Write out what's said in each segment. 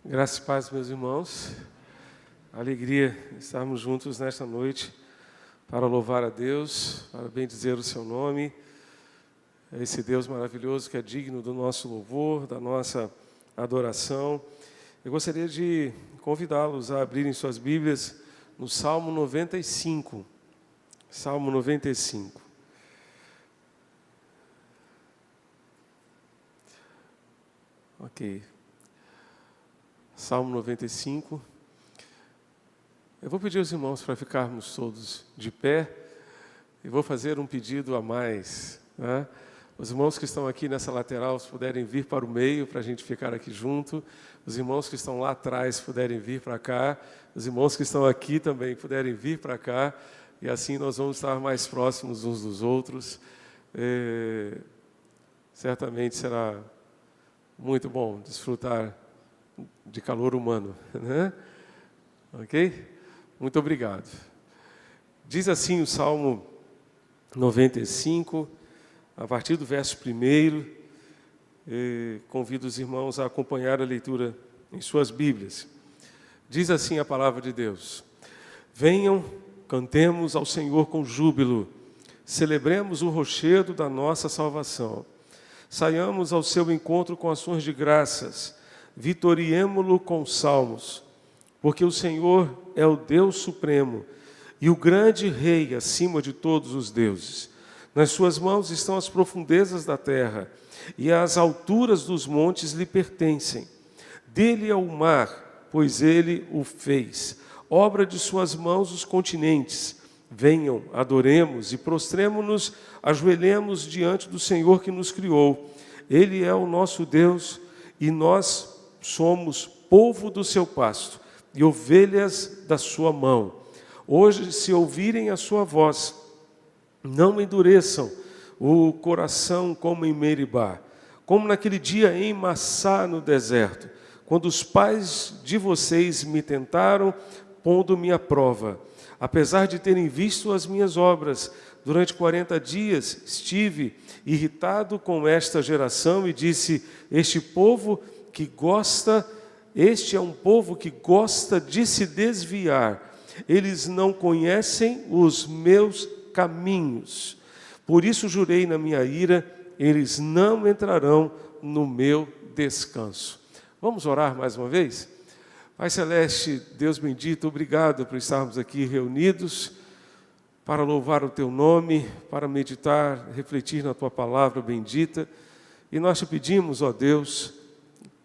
Graças e paz, meus irmãos. Alegria estarmos juntos nesta noite para louvar a Deus, para bendizer o seu nome. Esse Deus maravilhoso que é digno do nosso louvor, da nossa adoração. Eu gostaria de convidá-los a abrirem suas Bíblias no Salmo 95. Salmo 95. Ok. Salmo 95. Eu vou pedir aos irmãos para ficarmos todos de pé e vou fazer um pedido a mais, né? Os irmãos que estão aqui nessa lateral, se puderem vir para o meio, para a gente ficar aqui junto. Os irmãos que estão lá atrás puderem vir para cá. Os irmãos que estão aqui também puderem vir para cá. E assim nós vamos estar mais próximos uns dos outros. Certamente será muito bom desfrutar de calor humano, né? Ok? Muito obrigado. Diz assim o Salmo 95, a partir do verso 1, convido os irmãos a acompanhar a leitura em suas Bíblias. Diz assim a palavra de Deus: Venham, cantemos ao Senhor com júbilo, celebremos o rochedo da nossa salvação. Saiamos ao seu encontro com ações de graças, vitoriemo-lo com salmos, porque o Senhor é o Deus supremo e o grande Rei acima de todos os deuses. Nas suas mãos estão as profundezas da terra, e as alturas dos montes lhe pertencem. Dele é o mar, pois ele o fez. Obra de suas mãos os continentes. Venham, adoremos e prostremo-nos, ajoelhemos diante do Senhor que nos criou. Ele é o nosso Deus e nós somos povo do seu pasto e ovelhas da sua mão. Hoje, se ouvirem a sua voz, não endureçam o coração como em Meribá, como naquele dia em Massá no deserto, quando os pais de vocês me tentaram, pondo-me à prova. Apesar de terem visto as minhas obras, durante 40 dias estive irritado com esta geração e disse: este é um povo que gosta de se desviar. Eles não conhecem os meus caminhos. Por isso jurei na minha ira, eles não entrarão no meu descanso. Vamos orar mais uma vez? Pai Celeste, Deus bendito, obrigado por estarmos aqui reunidos para louvar o Teu nome, para meditar, refletir na Tua palavra bendita. E nós te pedimos, ó Deus,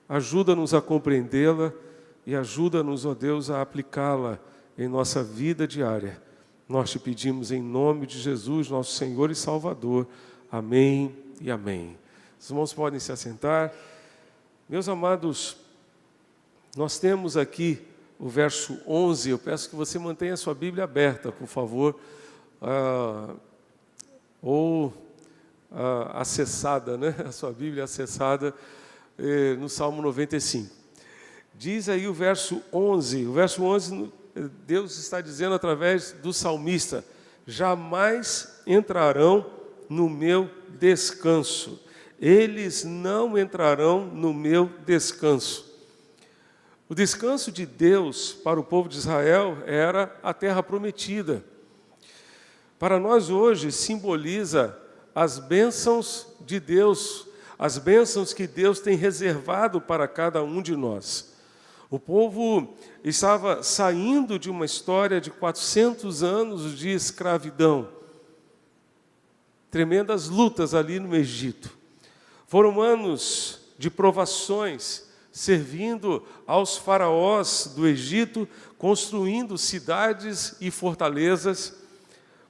ajuda-nos a compreendê-la e ajuda-nos, ó Deus, a aplicá-la em nossa vida diária. Nós te pedimos em nome de Jesus, nosso Senhor e Salvador. Amém e amém. Os irmãos podem se assentar. Meus amados, nós temos aqui o verso 11. Eu peço que você mantenha a sua Bíblia aberta, por favor, acessada, né? A sua Bíblia acessada no Salmo 95. Diz aí o verso 11. O verso 11, Deus está dizendo através do salmista: jamais entrarão no meu descanso. Eles não entrarão no meu descanso. O descanso de Deus para o povo de Israel era a terra prometida. Para nós hoje simboliza as bênçãos de Deus, as bênçãos que Deus tem reservado para cada um de nós. O povo estava saindo de uma história de 400 anos de escravidão. Tremendas lutas ali no Egito. Foram anos de provações, servindo aos faraós do Egito, construindo cidades e fortalezas.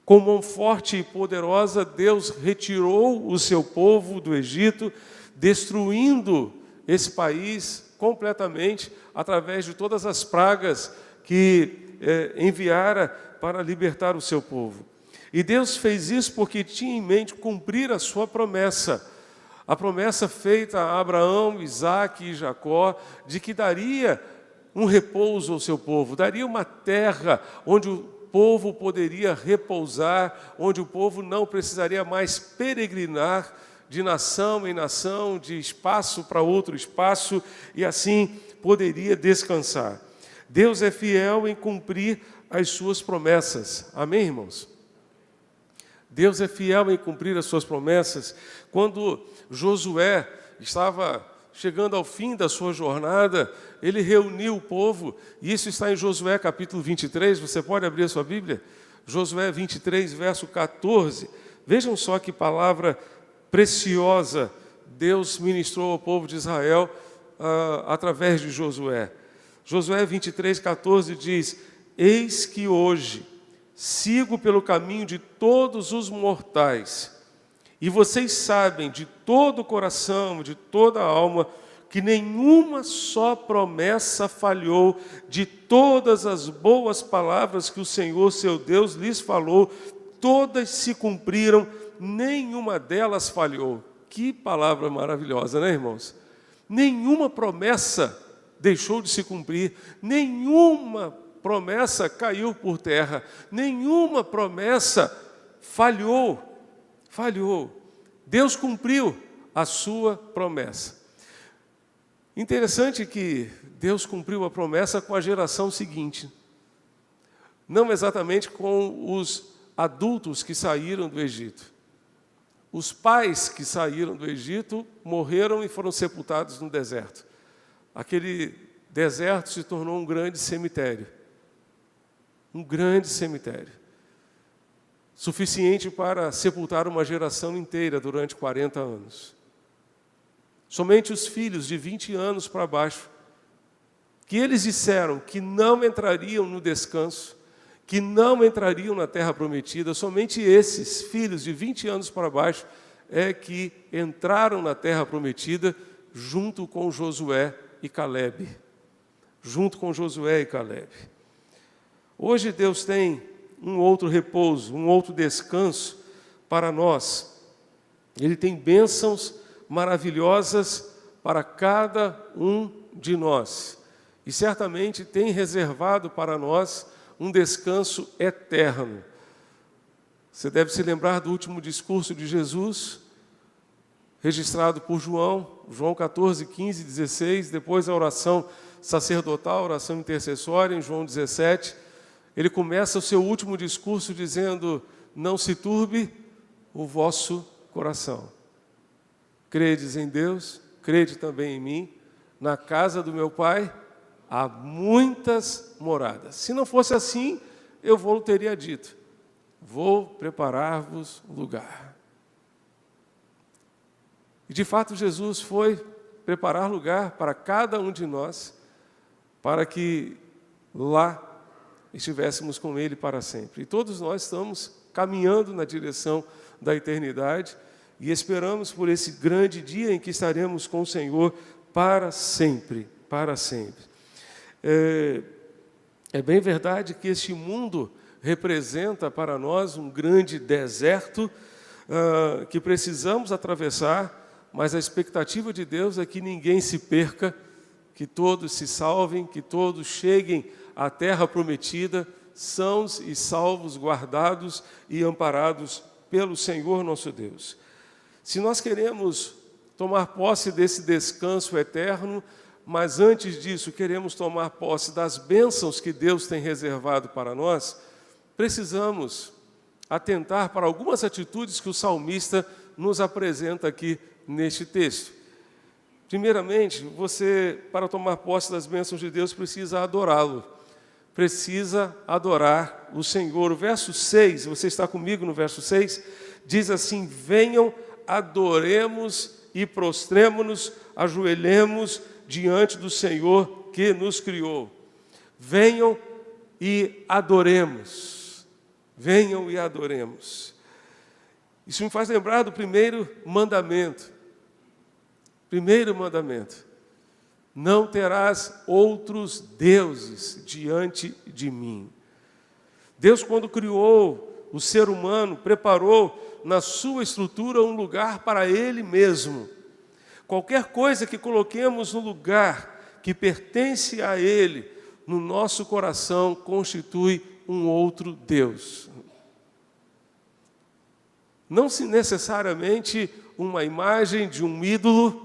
Com mão forte e poderosa, Deus retirou o seu povo do Egito, destruindo esse país completamente, através de todas as pragas que enviara para libertar o seu povo. E Deus fez isso porque tinha em mente cumprir a sua promessa. A promessa feita a Abraão, Isaque e Jacó, de que daria um repouso ao seu povo, daria uma terra onde o povo poderia repousar, onde o povo não precisaria mais peregrinar de nação em nação, de espaço para outro espaço, e assim poderia descansar. Deus é fiel em cumprir as suas promessas. Amém, irmãos? Deus é fiel em cumprir as suas promessas. Quando Josué estava chegando ao fim da sua jornada, ele reuniu o povo, e isso está em Josué capítulo 23, você pode abrir a sua Bíblia? Josué 23, verso 14. Vejam só que palavra preciosa Deus ministrou ao povo de Israel através de Josué. Josué 23, 14 diz: eis que hoje sigo pelo caminho de todos os mortais, e vocês sabem de todo o coração, de toda a alma, que nenhuma só promessa falhou de todas as boas palavras que o Senhor, seu Deus, lhes falou, todas se cumpriram, nenhuma delas falhou. Que palavra maravilhosa, né, irmãos? Nenhuma promessa deixou de se cumprir, nenhuma promessa caiu por terra, nenhuma promessa falhou. Deus cumpriu a sua promessa. Interessante que Deus cumpriu a promessa com a geração seguinte. Não exatamente com os adultos que saíram do Egito. Os pais que saíram do Egito morreram e foram sepultados no deserto. Aquele deserto se tornou um grande cemitério. Um grande cemitério. Suficiente para sepultar uma geração inteira durante 40 anos. Somente os filhos de 20 anos para baixo, que eles disseram que não entrariam no descanso, que não entrariam na terra prometida, somente esses filhos de 20 anos para baixo é que entraram na terra prometida junto com Josué e Calebe. Junto com Josué e Calebe. Hoje Deus tem um outro repouso, um outro descanso para nós. Ele tem bênçãos maravilhosas para cada um de nós. E certamente tem reservado para nós um descanso eterno. Você deve se lembrar do último discurso de Jesus, registrado por João 14, 15, 16, depois a oração sacerdotal, a oração intercessória, em João 17. Ele começa o seu último discurso dizendo: não se turbe o vosso coração. Credes em Deus, crede também em mim. Na casa do meu Pai há muitas moradas. Se não fosse assim, eu teria dito: vou preparar-vos lugar. E de fato Jesus foi preparar lugar para cada um de nós, para que lá estivéssemos com Ele para sempre. E todos nós estamos caminhando na direção da eternidade e esperamos por esse grande dia em que estaremos com o Senhor para sempre, para sempre. É bem verdade que este mundo representa para nós um grande deserto que precisamos atravessar, mas a expectativa de Deus é que ninguém se perca, que todos se salvem, que todos cheguem à terra prometida, sãos e salvos, guardados e amparados pelo Senhor nosso Deus. Se nós queremos tomar posse desse descanso eterno, mas antes disso queremos tomar posse das bênçãos que Deus tem reservado para nós, precisamos atentar para algumas atitudes que o salmista nos apresenta aqui neste texto. Primeiramente, você, para tomar posse das bênçãos de Deus, precisa adorá-lo. Precisa adorar o Senhor. O verso 6, você está comigo no verso 6? Diz assim: venham, adoremos e prostremo-nos, ajoelhemos diante do Senhor que nos criou. Venham e adoremos. Venham e adoremos. Isso me faz lembrar do primeiro mandamento. Primeiro mandamento: não terás outros deuses diante de mim. Deus, quando criou o ser humano, preparou na sua estrutura um lugar para Ele mesmo. Qualquer coisa que coloquemos no lugar que pertence a Ele, no nosso coração, constitui um outro Deus. Não se necessariamente uma imagem de um ídolo,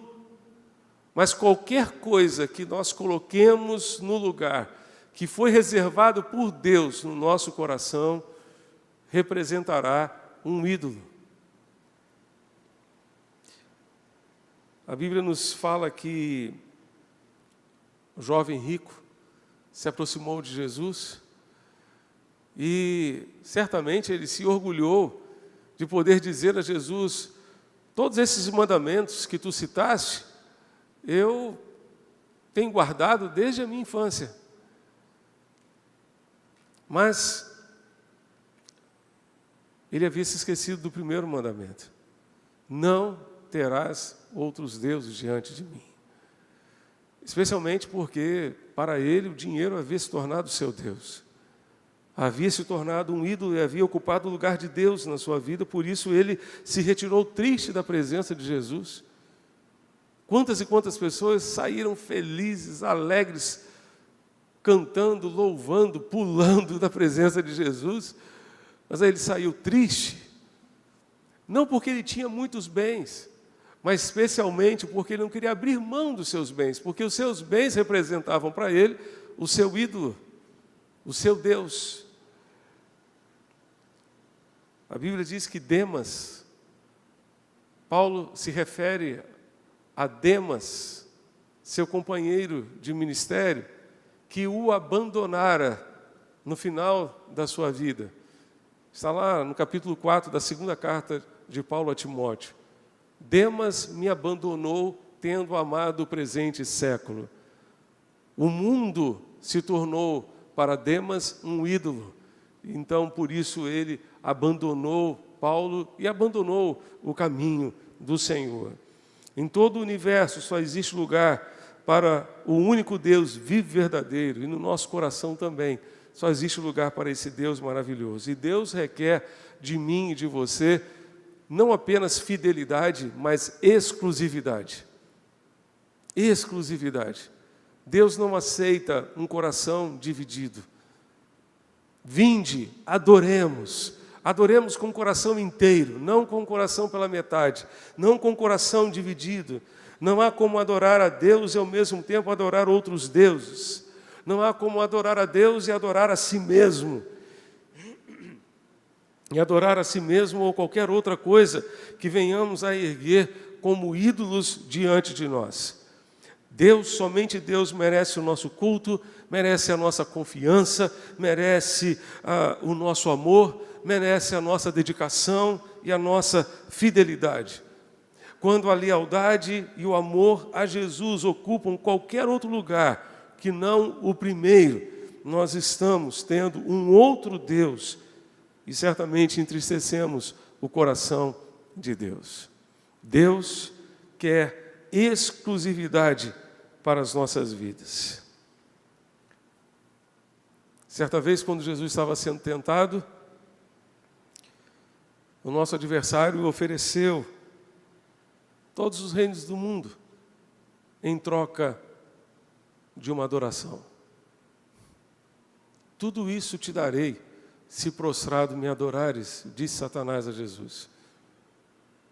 Mas qualquer coisa que nós coloquemos no lugar que foi reservado por Deus no nosso coração, representará um ídolo. A Bíblia nos fala que o jovem rico se aproximou de Jesus e certamente ele se orgulhou de poder dizer a Jesus: todos esses mandamentos que tu citaste, eu tenho guardado desde a minha infância. Mas ele havia se esquecido do primeiro mandamento: não terás outros deuses diante de mim. Especialmente porque, para ele, o dinheiro havia se tornado seu Deus. Havia se tornado um ídolo e havia ocupado o lugar de Deus na sua vida, por isso ele se retirou triste da presença de Jesus. Quantas e quantas pessoas saíram felizes, alegres, cantando, louvando, pulando da presença de Jesus, mas aí ele saiu triste, não porque ele tinha muitos bens, mas especialmente porque ele não queria abrir mão dos seus bens, porque os seus bens representavam para ele o seu ídolo, o seu Deus. A Bíblia diz que Demas, Paulo se refere a Demas, seu companheiro de ministério, que o abandonara no final da sua vida. Está lá no capítulo 4 da segunda carta de Paulo a Timóteo. Demas me abandonou, tendo amado o presente século. O mundo se tornou para Demas um ídolo. Então, por isso, ele abandonou Paulo e abandonou o caminho do Senhor. Em todo o universo só existe lugar para o único Deus vivo e verdadeiro, e no nosso coração também só existe lugar para esse Deus maravilhoso. E Deus requer de mim e de você não apenas fidelidade, mas exclusividade. Exclusividade. Deus não aceita um coração dividido. Vinde, adoremos. Adoremos com o coração inteiro, não com o coração pela metade, não com o coração dividido. Não há como adorar a Deus e ao mesmo tempo adorar outros deuses. Não há como adorar a Deus e adorar a si mesmo. E adorar a si mesmo ou qualquer outra coisa que venhamos a erguer como ídolos diante de nós. Deus, somente Deus merece o nosso culto, merece a nossa confiança, merece o nosso amor, merece a nossa dedicação e a nossa fidelidade. Quando a lealdade e o amor a Jesus ocupam qualquer outro lugar que não o primeiro, nós estamos tendo um outro Deus e certamente entristecemos o coração de Deus. Deus quer exclusividade para as nossas vidas. Certa vez, quando Jesus estava sendo tentado, o nosso adversário ofereceu todos os reinos do mundo em troca de uma adoração. Tudo isso te darei, se prostrado me adorares, disse Satanás a Jesus.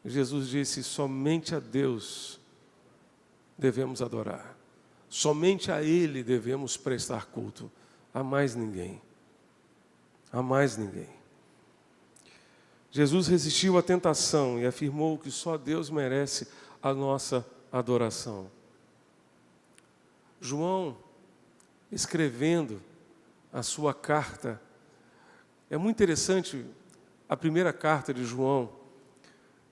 Jesus disse: somente a Deus devemos adorar. Somente a Ele devemos prestar culto. A mais ninguém. A mais ninguém. Jesus resistiu à tentação e afirmou que só Deus merece a nossa adoração. João, escrevendo a sua carta, é muito interessante a primeira carta de João,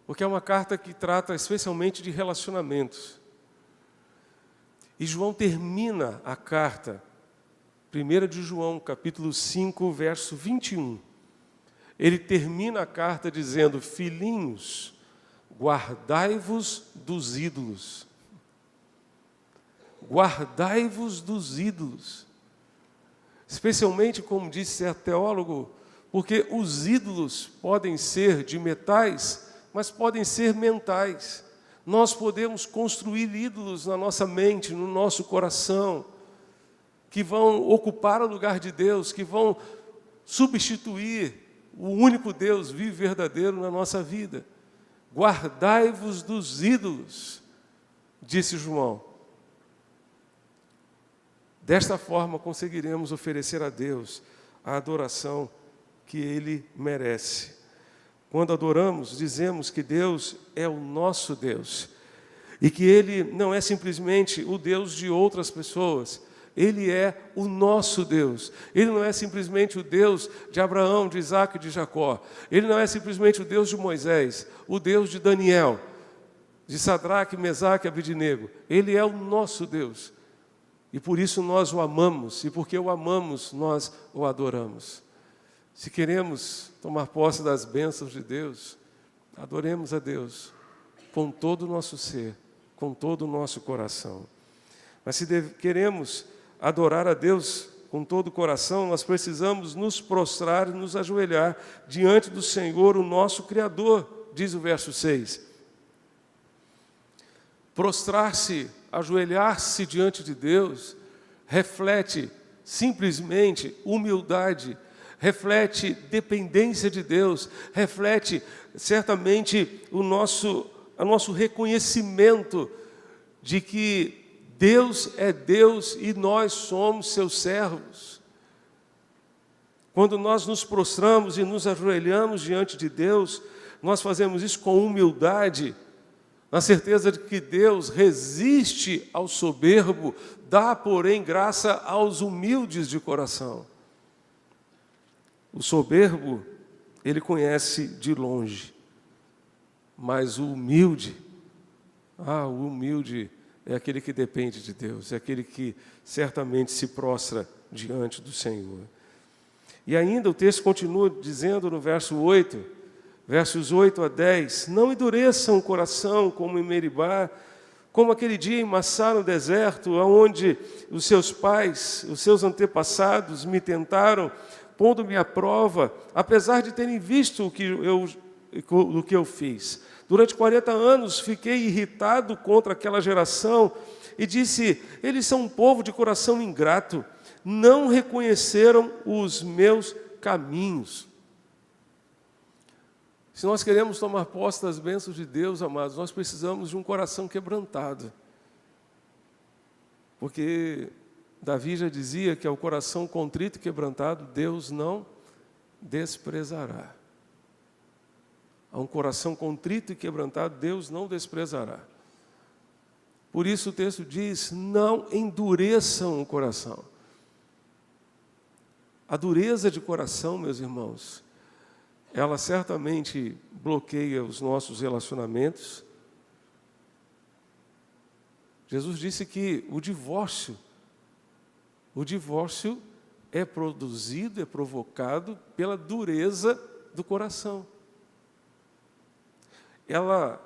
porque é uma carta que trata especialmente de relacionamentos. E João termina a carta, 1 de João, capítulo 5, verso 21. Ele termina a carta dizendo: filhinhos, guardai-vos dos ídolos. Guardai-vos dos ídolos. Especialmente, como disse certo teólogo, porque os ídolos podem ser de metais, mas podem ser mentais. Nós podemos construir ídolos na nossa mente, no nosso coração, que vão ocupar o lugar de Deus, que vão substituir o único Deus vivo e verdadeiro na nossa vida. Guardai-vos dos ídolos, disse João. Desta forma, conseguiremos oferecer a Deus a adoração que Ele merece. Quando adoramos, dizemos que Deus é o nosso Deus e que Ele não é simplesmente o Deus de outras pessoas. Ele é o nosso Deus. Ele não é simplesmente o Deus de Abraão, de Isaac e de Jacó. Ele não é simplesmente o Deus de Moisés, o Deus de Daniel, de Sadraque, Mesaque e Abednego. Ele é o nosso Deus. E por isso nós o amamos, e porque o amamos, nós o adoramos. Se queremos tomar posse das bênçãos de Deus, adoremos a Deus com todo o nosso ser, com todo o nosso coração. Mas se queremos adorar a Deus com todo o coração, nós precisamos nos prostrar e nos ajoelhar diante do Senhor, o nosso Criador, diz o verso 6. Prostrar-se, ajoelhar-se diante de Deus, reflete simplesmente humildade, reflete dependência de Deus, reflete certamente o nosso reconhecimento de que Deus é Deus e nós somos seus servos. Quando nós nos prostramos e nos ajoelhamos diante de Deus, nós fazemos isso com humildade, na certeza de que Deus resiste ao soberbo, dá, porém, graça aos humildes de coração. O soberbo, ele conhece de longe, mas o humilde é aquele que depende de Deus, é aquele que certamente se prostra diante do Senhor. E ainda o texto continua dizendo no verso 8, versos 8 a 10, não endureçam o coração como em Meribá, como aquele dia em Massá no deserto, onde os seus pais, os seus antepassados me tentaram, pondo-me à prova, apesar de terem visto o que eu fiz. Durante 40 anos fiquei irritado contra aquela geração e disse, eles são um povo de coração ingrato, não reconheceram os meus caminhos. Se nós queremos tomar posse das bênçãos de Deus, amados, nós precisamos de um coração quebrantado. Porque Davi já dizia que ao coração contrito e quebrantado, Deus não desprezará. A um coração contrito e quebrantado, Deus não desprezará. Por isso o texto diz, não endureçam o coração. A dureza de coração, meus irmãos, ela certamente bloqueia os nossos relacionamentos. Jesus disse que o divórcio é produzido, é provocado pela dureza do coração.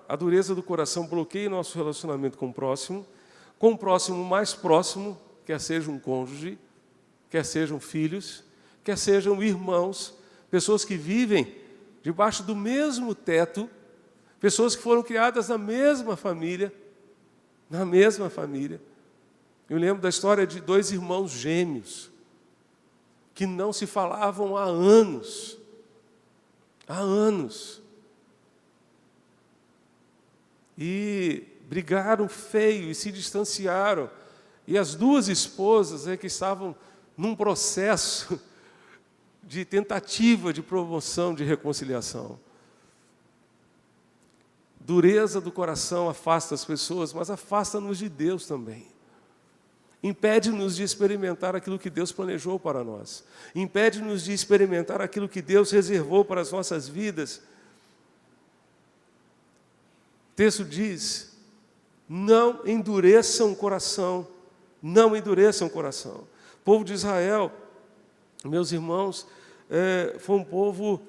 A dureza do coração bloqueia nosso relacionamento com o próximo mais próximo, quer seja um cônjuge, quer sejam filhos, quer sejam irmãos, pessoas que vivem debaixo do mesmo teto, pessoas que foram criadas na mesma família. Eu lembro da história de 2 irmãos gêmeos, que não se falavam há anos. E brigaram feio e se distanciaram. E as 2 esposas que estavam num processo de tentativa de promoção de reconciliação. Dureza do coração afasta as pessoas, mas afasta-nos de Deus também. Impede-nos de experimentar aquilo que Deus planejou para nós. Impede-nos de experimentar aquilo que Deus reservou para as nossas vidas. O texto diz, não endureçam o coração, não endureçam o coração. O povo de Israel, meus irmãos, foi um povo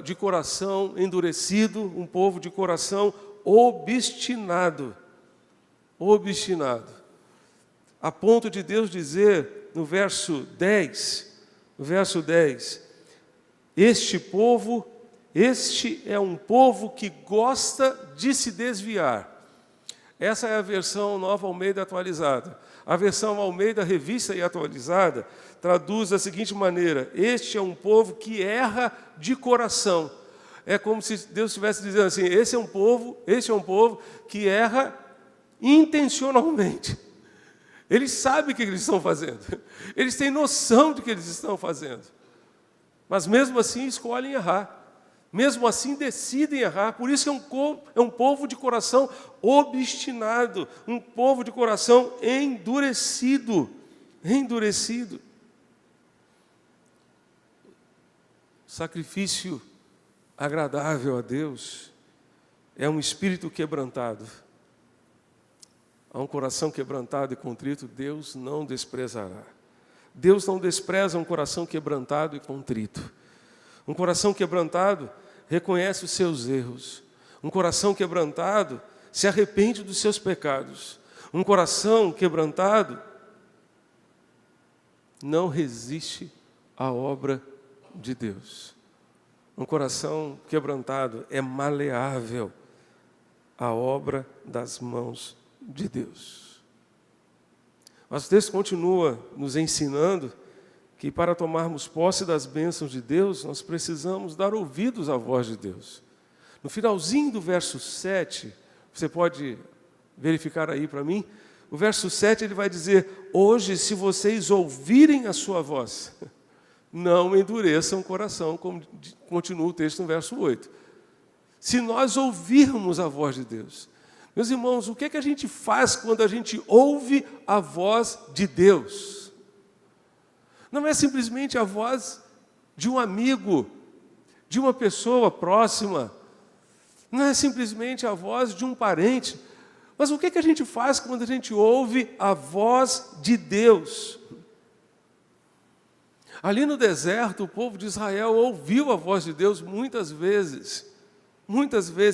de coração endurecido, um povo de coração obstinado, a ponto de Deus dizer no verso 10, este é um povo que gosta de se desviar. Essa é a versão Nova Almeida atualizada. A versão Almeida Revista e Atualizada traduz da seguinte maneira, este é um povo que erra de coração. É como se Deus estivesse dizendo assim, este é um povo que erra intencionalmente. Eles sabem o que eles estão fazendo. Eles têm noção de que eles estão fazendo. Mas mesmo assim escolhem errar. Mesmo assim decidem errar. Por isso que é um povo de coração obstinado. Um povo de coração endurecido. Endurecido. Sacrifício agradável a Deus é um espírito quebrantado. A um coração quebrantado e contrito, Deus não desprezará. Deus não despreza um coração quebrantado e contrito. Um coração quebrantado reconhece os seus erros. Um coração quebrantado se arrepende dos seus pecados. Um coração quebrantado não resiste à obra de Deus. Um coração quebrantado é maleável à obra das mãos de Deus. Mas o texto continua nos ensinando que para tomarmos posse das bênçãos de Deus, nós precisamos dar ouvidos à voz de Deus. No finalzinho do verso 7, você pode verificar aí para mim, o verso 7 ele vai dizer: hoje, se vocês ouvirem a sua voz, não endureçam o coração, como continua o texto no verso 8. Se nós ouvirmos a voz de Deus, meus irmãos, o que é que a gente faz quando a gente ouve a voz de Deus? Não é simplesmente a voz de um amigo, de uma pessoa próxima, não é simplesmente a voz de um parente, mas o que é que a gente faz quando a gente ouve a voz de Deus? Ali no deserto, o povo de Israel ouviu a voz de Deus muitas vezes,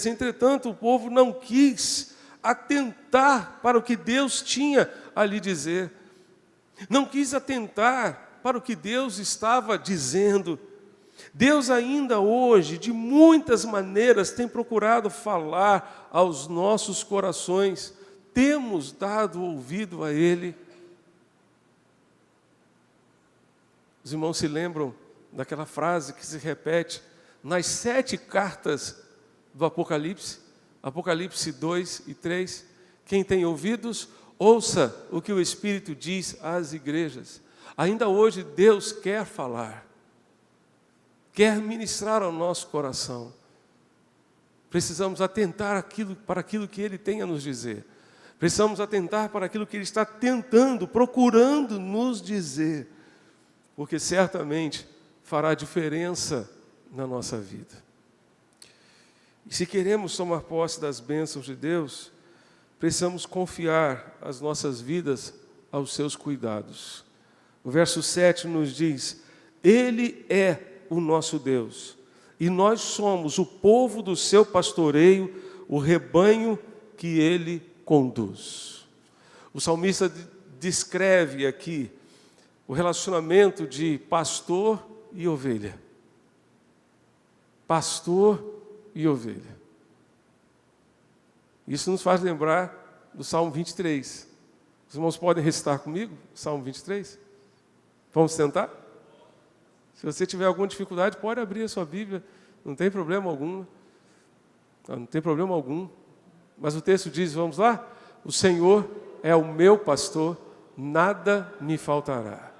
entretanto o povo não quis atentar para o que Deus tinha a lhe dizer, não quis atentar para o que Deus estava dizendo. Deus ainda hoje, de muitas maneiras, tem procurado falar aos nossos corações. Temos dado ouvido a Ele. Os irmãos se lembram daquela frase que se repete nas 7 cartas do Apocalipse, Apocalipse 2 e 3, quem tem ouvidos, ouça o que o Espírito diz às igrejas. Ainda hoje Deus quer falar, quer ministrar ao nosso coração. Precisamos atentar para aquilo que Ele tem a nos dizer. Precisamos atentar para aquilo que Ele está tentando, procurando nos dizer, porque certamente fará diferença na nossa vida. E se queremos tomar posse das bênçãos de Deus, precisamos confiar as nossas vidas aos seus cuidados. O verso 7 nos diz: Ele é o nosso Deus, e nós somos o povo do seu pastoreio, o rebanho que Ele conduz. O salmista descreve aqui o relacionamento de pastor e ovelha. Pastor e ovelha. Isso nos faz lembrar do Salmo 23. Os irmãos podem recitar comigo o Salmo 23? Vamos tentar? Se você tiver alguma dificuldade, pode abrir a sua Bíblia, não tem problema algum. Não tem problema algum. Mas o texto diz, vamos lá? O Senhor é o meu pastor, nada me faltará.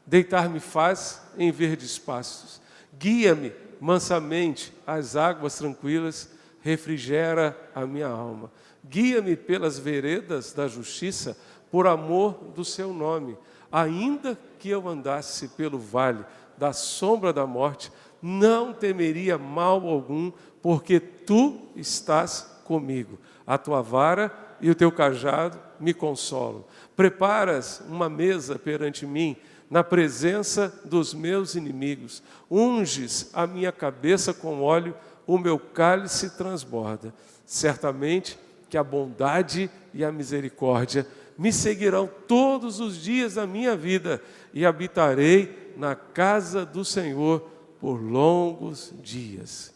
Deitar-me faz em verdes pastos. Guia-me mansamente às águas tranquilas, refrigera a minha alma. Guia-me pelas veredas da justiça, por amor do seu nome. Ainda que eu andasse pelo vale da sombra da morte, não temeria mal algum, porque tu estás comigo. A tua vara e o teu cajado me consolam. Preparas uma mesa perante mim, na presença dos meus inimigos. Unges a minha cabeça com óleo, o meu cálice transborda. Certamente que a bondade e a misericórdia me seguirão todos os dias da minha vida, e habitarei na casa do Senhor por longos dias.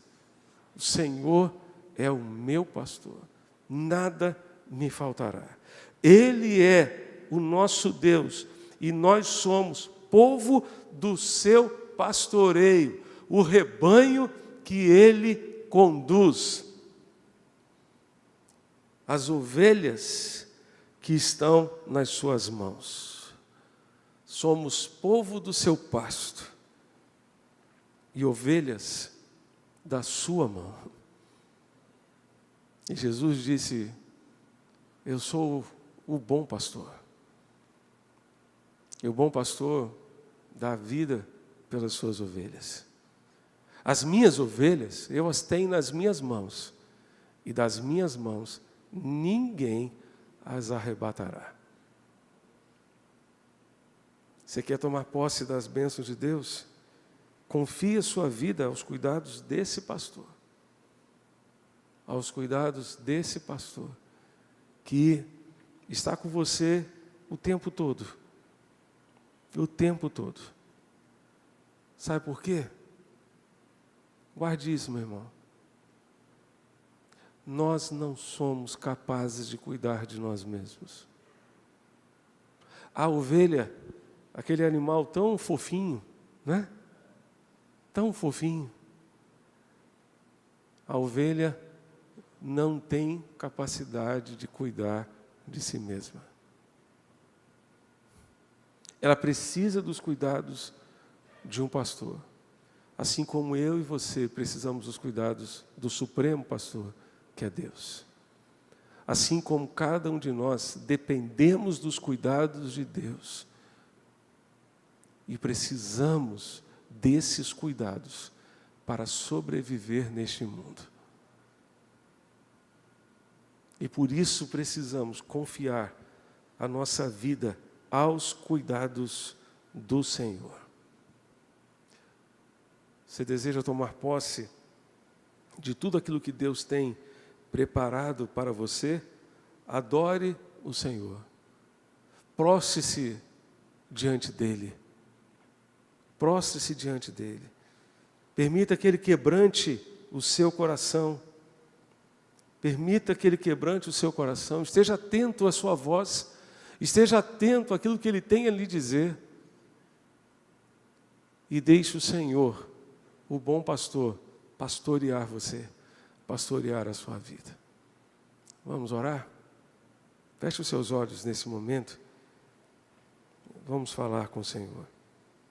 O Senhor é o meu pastor, nada me faltará. Ele é o nosso Deus, e nós somos povo do seu pastoreio, o rebanho que Ele conduz. As ovelhas que estão nas suas mãos. Somos povo do seu pasto e ovelhas da sua mão. E Jesus disse: eu sou o bom pastor. E o bom pastor dá vida pelas suas ovelhas. As minhas ovelhas, eu as tenho nas minhas mãos, e das minhas mãos ninguém as arrebatará. Você quer tomar posse das bênçãos de Deus? Confie a sua vida aos cuidados desse pastor. Aos cuidados desse pastor, que está com você o tempo todo. O tempo todo. Sabe por quê? Guarde isso, meu irmão. Nós não somos capazes de cuidar de nós mesmos. A ovelha, aquele animal tão fofinho, né? Tão fofinho. A ovelha não tem capacidade de cuidar de si mesma. Ela precisa dos cuidados de um pastor. Assim como eu e você precisamos dos cuidados do Supremo Pastor, que é Deus. Assim como cada um de nós dependemos dos cuidados de Deus. E precisamos desses cuidados para sobreviver neste mundo. E por isso precisamos confiar a nossa vida aos cuidados do Senhor. Você deseja tomar posse de tudo aquilo que Deus tem preparado para você? Adore o Senhor. Prostre-se diante dEle. Prostre-se diante dEle. Permita que Ele quebrante o seu coração. Permita que Ele quebrante o seu coração. Esteja atento à sua voz. Esteja atento àquilo que Ele tem a lhe dizer. E deixe o Senhor, o bom pastor, pastorear você, pastorear a sua vida. Vamos orar? Feche os seus olhos nesse momento. Vamos falar com o Senhor.